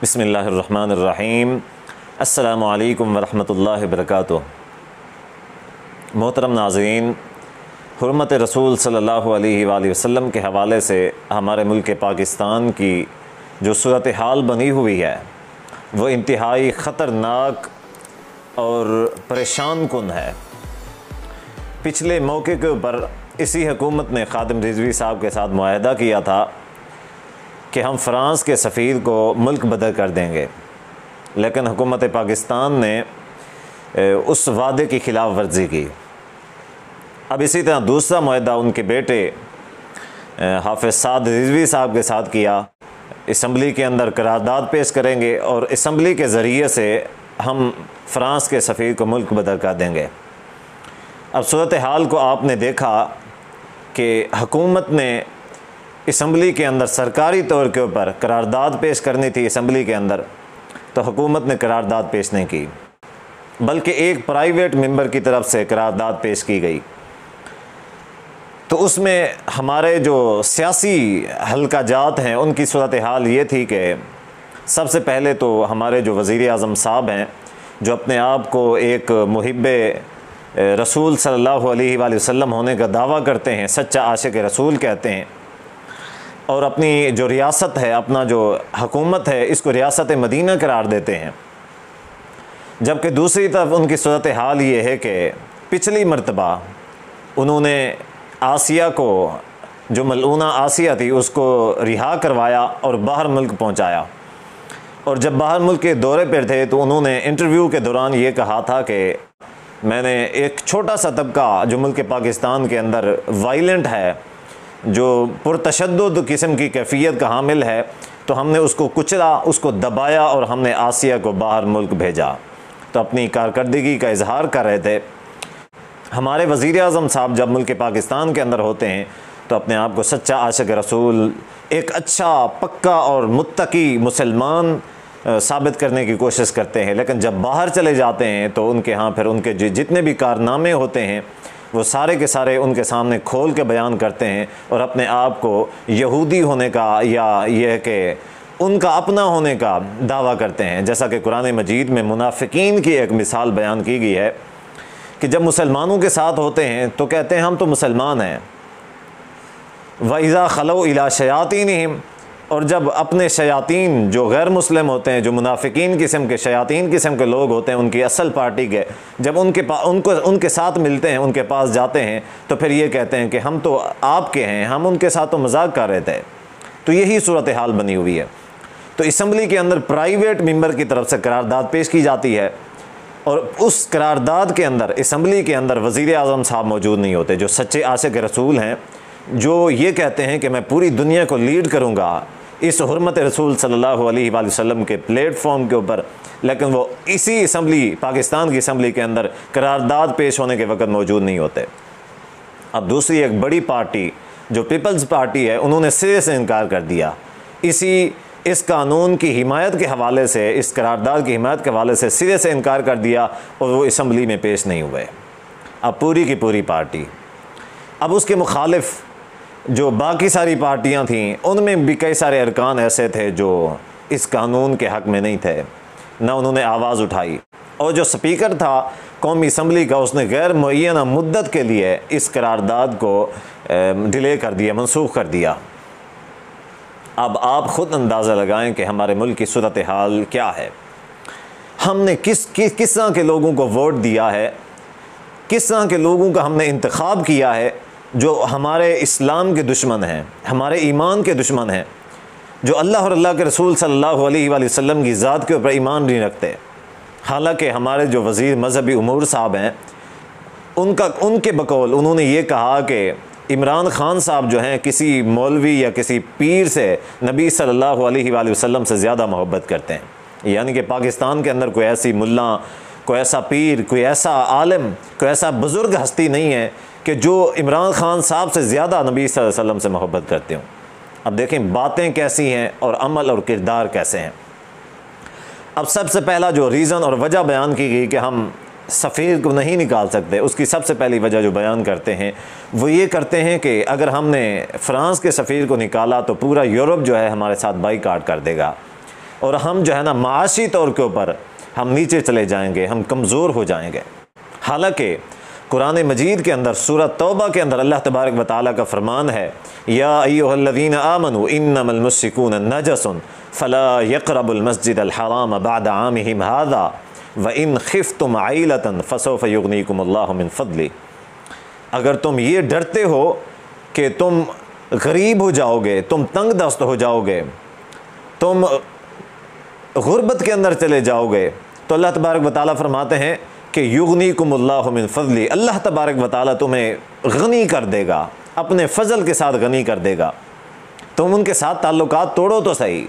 बिस्मिल्लाहिर्रहमानिर्रहीम। अस्सलामु अलैकुम वरहमतुल्लाहि वबरकातुहू। मोहतरम नाज़रीन, हुर्मत रसूल सल्लल्लाहु अलैहि वसल्लम के हवाले से हमारे मुल्क पाकिस्तान की जो सूरत हाल बनी हुई है वो इंतहाई ख़तरनाक और परेशान कुन है। पिछले मौके के ऊपर इसी हुकूमत ने खादिम रिजवी साहब के साथ मुआहदा किया था कि हम फ़्रांस के सफ़ीर को मुल्क बदल कर देंगे, लेकिन हुकूमत पाकिस्तान ने उस वादे की ख़िलाफ़ वर्जी की। अब इसी तरह दूसरा मुआहदा उनके बेटे हाफ़िज़ साद रिजवी साहब के साथ किया। असम्बली के अंदर करारदाद पेश करेंगे और असम्बली के ज़रिए से हम फ़्रांस के सफ़ीर को मुल्क बदल कर देंगे। अब सूरत हाल को आपने देखा कि हुकूमत ने असम्बली के अंदर सरकारी तौर के ऊपर करारदाद पेश करनी थी असम्बली के अंदर, तो हुकूमत ने करारदाद पेश नहीं की, बल्कि एक प्राइवेट मेंबर की तरफ से करारदाद पेश की गई। तो उसमें हमारे जो सियासी हल्का जात हैं उनकी सूरत हाल ये थी कि सबसे पहले तो हमारे जो वज़ीर आज़म साहब हैं, जो अपने आप को एक मुहिब्बे रसूल सल्लल्लाहु अलैहि वसल्लम होने का दावा करते हैं, सच्चा आशिक रसूल कहते हैं, और अपनी जो रियासत है, अपना जो हुकूमत है, इसको रियासत मदीना करार देते हैं। जबकि दूसरी तरफ उनकी सूरत हाल ये है कि पिछली मर्तबा उन्होंने आसिया को, जो मलऊना आसिया थी, उसको रिहा करवाया और बाहर मुल्क पहुंचाया। और जब बाहर मुल्क के दौरे पर थे तो उन्होंने इंटरव्यू के दौरान ये कहा था कि मैंने एक छोटा सा तबका जो मुल्क पाकिस्तान के अंदर वायलेंट है, जो पुरतशद्दुद किस्म की कैफियत का हामिल है, तो हमने उसको कुचला, उसको दबाया और हमने आसिया को बाहर मुल्क भेजा। तो अपनी कारकर्दगी का इजहार कर रहे थे। हमारे वज़ीर आज़म साहब जब मुल्क पाकिस्तान के अंदर होते हैं तो अपने आप को सच्चा आशिक रसूल, एक अच्छा पक्का और मुत्तकी मुसलमान साबित करने की कोशिश करते हैं, लेकिन जब बाहर चले जाते हैं तो उनके यहाँ फिर उनके जितने भी कारनामे होते हैं वो सारे के सारे उनके सामने खोल के बयान करते हैं और अपने आप को यहूदी होने का या यह कि उनका अपना होने का दावा करते हैं। जैसा कि कुरान मजीद में मुनाफिकीन की एक मिसाल बयान की गई है कि जब मुसलमानों के साथ होते हैं तो कहते हैं हम तो मुसलमान हैं, वइज़ा खलो इला शयातीनिहिम, और जब अपने शयातीन जो गैर मुस्लिम होते हैं, जो मुनाफिकीन किस्म के शयातीन किस्म के लोग होते हैं, उनकी असल पार्टी के, जब उनके साथ मिलते हैं, उनके पास जाते हैं, तो फिर ये कहते हैं कि हम तो आपके हैं, हम उनके साथ तो मजाक कर रहे थे। तो यही सूरत हाल बनी हुई है। तो असम्बली के अंदर प्राइवेट मेंबर की तरफ से करारदाद पेश की जाती है और उस करारदाद के अंदर असम्बली के अंदर वज़ीर आज़म साहब मौजूद नहीं होते, जो सच्चे आशिक रसूल हैं, जो ये कहते हैं कि मैं पूरी दुनिया को लीड करूँगा इस हुर्मत रसूल सल्लल्लाहु अलैहि वसल्लम के प्लेटफॉर्म के ऊपर, लेकिन वो इसी असम्बली, पाकिस्तान की असम्बली के अंदर करारदाद पेश होने के वक्त मौजूद नहीं होते। अब दूसरी एक बड़ी पार्टी जो पीपल्स पार्टी है, उन्होंने सिरे से इनकार कर दिया। इस कानून की हिमायत के हवाले से, इस करारदाद की हिमायत के हवाले से सिरे से इनकार कर दिया और वो असम्बली में पेश नहीं हुए। अब पूरी की पूरी पार्टी, अब उसके मुखालिफ जो बाकी सारी पार्टियां थीं, उनमें भी कई सारे अरकान ऐसे थे जो इस कानून के हक़ में नहीं थे, ना उन्होंने आवाज़ उठाई। और जो स्पीकर था कौमी असम्बली का, उसने गैर मुअय्यना मुद्दत के लिए इस करारदाद को डिले कर दिया, मनसूख कर दिया। अब आप ख़ुद अंदाज़ा लगाएं कि हमारे मुल्क की सूरत हाल क्या है। हमने किस तरह के लोगों को वोट दिया है, किस तरह के लोगों का हमने इंतखाब किया है, जो हमारे इस्लाम के दुश्मन हैं, हमारे ईमान के दुश्मन हैं, जो अल्लाह और अल्लाह के रसूल सल्लल्लाहु अलैहि वसल्लम की ज़ात के ऊपर ईमान नहीं रखते। हालांकि हमारे जो वज़ीर मज़हबी उमूर साहब हैं, उनके बकौल उन्होंने ये कहा कि इमरान ख़ान साहब जो हैं किसी मौलवी या किसी पीर से नबी सल्लल्लाहु अलैहि वसल्लम से ज़्यादा मोहब्बत करते हैं। यानी कि पाकिस्तान के अंदर कोई ऐसी मुल्ला, कोई ऐसा पीर, कोई ऐसा आलिम, कोई ऐसा बुज़ुर्ग हस्ती नहीं है कि जो इमरान ख़ान साहब से ज़्यादा नबी सल्लल्लाहु अलैहि वसल्लम से मोहब्बत करते हों। अब देखें बातें कैसी हैं और अमल और किरदार कैसे हैं। अब सबसे पहला जो रीज़न और वजह बयान की गई कि हम सफ़ीर को नहीं निकाल सकते, उसकी सबसे पहली वजह जो बयान करते हैं वो ये करते हैं कि अगर हमने फ़्रांस के सफ़ीर को निकाला तो पूरा यूरोप जो है हमारे साथ बाईकाट कर देगा। और हम जो है ना माशी तौर के ऊपर हम नीचे चले जाएंगे, हम कमज़ोर हो जाएंगे। हालांकि कुरान मजीद के अंदर सूरह तौबा के अंदर अल्लाह तबारक व तआला का फरमान है, या अय्युहल्लज़ीना आमनू इन्नमल मुश्रिकून नजसुन फला यक़रबुल मस्जिदल हराम बअद आमिहिम हाज़ा व इन खिफ्तुम आइलतन फसौफ युगनीकुमुल्लाहु मिन फ़ज़ली। अगर तुम ये डरते हो कि तुम गरीब हो जाओगे, तुम तंग दस्त हो जाओगे, तुम गुर्बत के अंदर चले जाओगे, तो अल्लाह तबारक व तआला फरमाते हैं कि युगनीकुमुल्लाहु मिन फ़ज़ली, अल्लाह तबारक व तआला तुम्हें गनी कर देगा, अपने फ़ज़ल के साथ गनी कर देगा। तुम उनके साथ ताल्लुकात तोड़ो तो सही।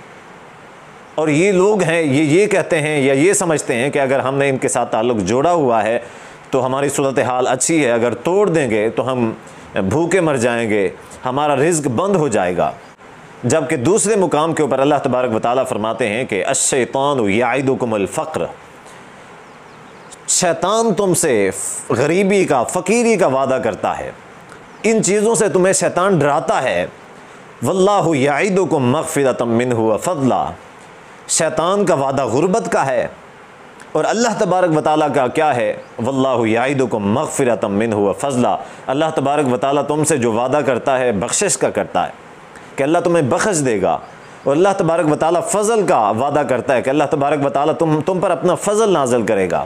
और ये लोग हैं, ये कहते हैं या ये समझते हैं कि अगर हमने इनके साथ ताल्लुक़ जोड़ा हुआ है तो हमारी सूरत हाल अच्छी है, अगर तोड़ देंगे तो हम भूखे मर जाएंगे, हमारा रिज़्क़ बंद हो जाएगा। जबकि दूसरे मुकाम के ऊपर अल्लाह तबारक व तआला फरमाते हैं कि अश्शैतानु यइदुकुमुल फ़क़्र, शैतान तुमसे गरीबी का, फ़कीरी का वादा करता है, इन चीज़ों से तुम्हें शैतान डराता है। वल्लाहु यइदुकुम मग़फ़िरतम मिन्हु व फ़ज़ला, शैतान का वादा गुर्बत का है और अल्लाह तबारक व तआला का क्या है, वल्लाहु यइदुकुम मग़फ़िरतम मिन्हु व फ़ज़ला, अल्लाह तबारक व तआला तुमसे जो वादा करता है बख्शिश का करता है कि अल्लाह तुम्हें बख्श देगा। और अल्लाह तबारक व तआला फ़ज़ल का वादा करता है कि अल्लाह तबारक व तआला तुम पर अपना फ़ज़ल नाज़िल करेगा।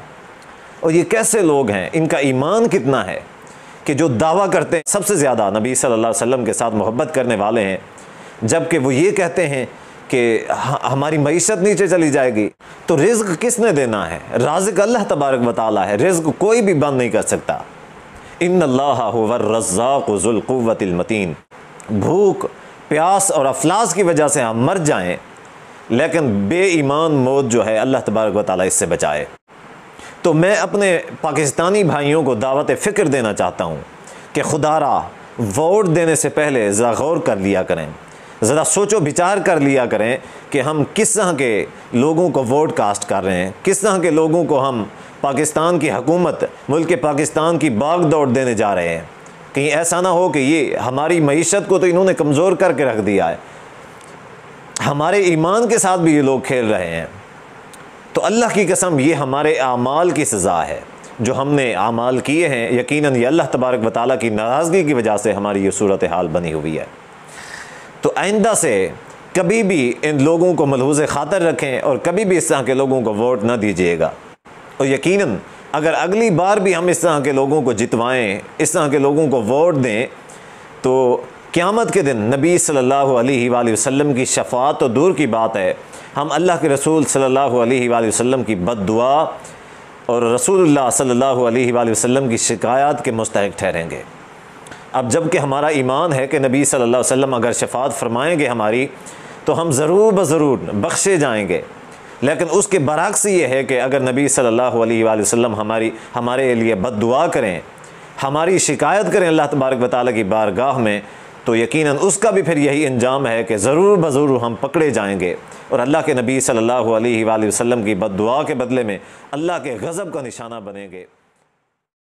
और ये कैसे लोग हैं, इनका ईमान कितना है कि जो दावा करते हैं सबसे ज़्यादा नबी सल्लल्लाहु अलैहि वसल्लम के साथ मोहब्बत करने वाले हैं, जबकि वो ये कहते हैं कि हमारी मईशत नीचे चली जाएगी। तो रिज़्क़ किसने देना है? राज़िक़ अल्लाह तबारक व तआला है, रिज़्क़ कोई भी बंद नहीं कर सकता। इन्नल्लाह हुवर रज़्ज़ाक़ु ज़ुल क़ुव्वतिल मतीन। भूख, प्यास और अफलास की वजह से हम मर जाएं, लेकिन बेईमान मौत जो है अल्लाह तबारक व तआला इससे बचाए। तो मैं अपने पाकिस्तानी भाइयों को दावत फ़िक्र देना चाहता हूँ कि खुदारा वोट देने से पहले ज़रा गौर कर लिया करें, ज़रा सोचो विचार कर लिया करें कि हम किस तरह के लोगों को वोट कास्ट कर रहे हैं, किस तरह के लोगों को हम पाकिस्तान की हुकूमत, मुल्क पाकिस्तान की बाग दौड़ देने जा रहे हैं। कहीं ऐसा ना हो कि ये हमारी मईशत को तो इन्होंने कमज़ोर करके रख दिया है, हमारे ईमान के साथ भी ये लोग खेल रहे हैं। तो अल्लाह की कसम, ये हमारे आमाल की सज़ा है, जो हमने आमाल किए हैं। यकीनन ये अल्लाह तबारक व तआला की नाराज़गी की वजह से हमारी ये सूरत हाल बनी हुई है। तो आइंदा से कभी भी इन लोगों को मलहूज़ ख़ातर रखें और कभी भी इस तरह के लोगों को वोट न दीजिएगा। और यकीनन अगर अगली बार भी हम इस तरह के लोगों को जितवाएं, इस तरह के लोगों को वोट दें, तो क़यामत के दिन नबी सल्लल्लाहु अलैहि वसल्लम की शफ़ाअत तो दूर की बात है, हम अल्लाह के रसूल सल्लल्लाहु अलैहि वसल्लम की बद्दुआ और रसूलुल्लाह सल्लल्लाहु अलैहि वसल्लम की शिकायत के मुस्तहिक़ ठहरेंगे। अब जबकि हमारा ईमान है कि नबी सल्लल्लाहु अलैहि वसल्लम अगर शफ़ाअत फ़रमाएँगे हमारी, तो हम ज़रूर ब-ज़रूर बख्शे जाएंगे। लेकिन उसके बरअक्स ये है कि अगर नबी सल्लल्लाहु अलैहि वसल्लम हमारे लिए बद्दुआ करें, हमारी शिकायत करें अल्लाह तबारक व तआला की बारगाह में, तो यकीनन उसका भी फिर यही अंजाम है कि ज़रूर ब-ज़रूर हम पकड़े जाएंगे और अल्लाह के नबी सल्लल्लाहु अलैहि वसल्लम की बद्दुआ के बदले में अल्लाह के गज़ब का निशाना बनेंगे।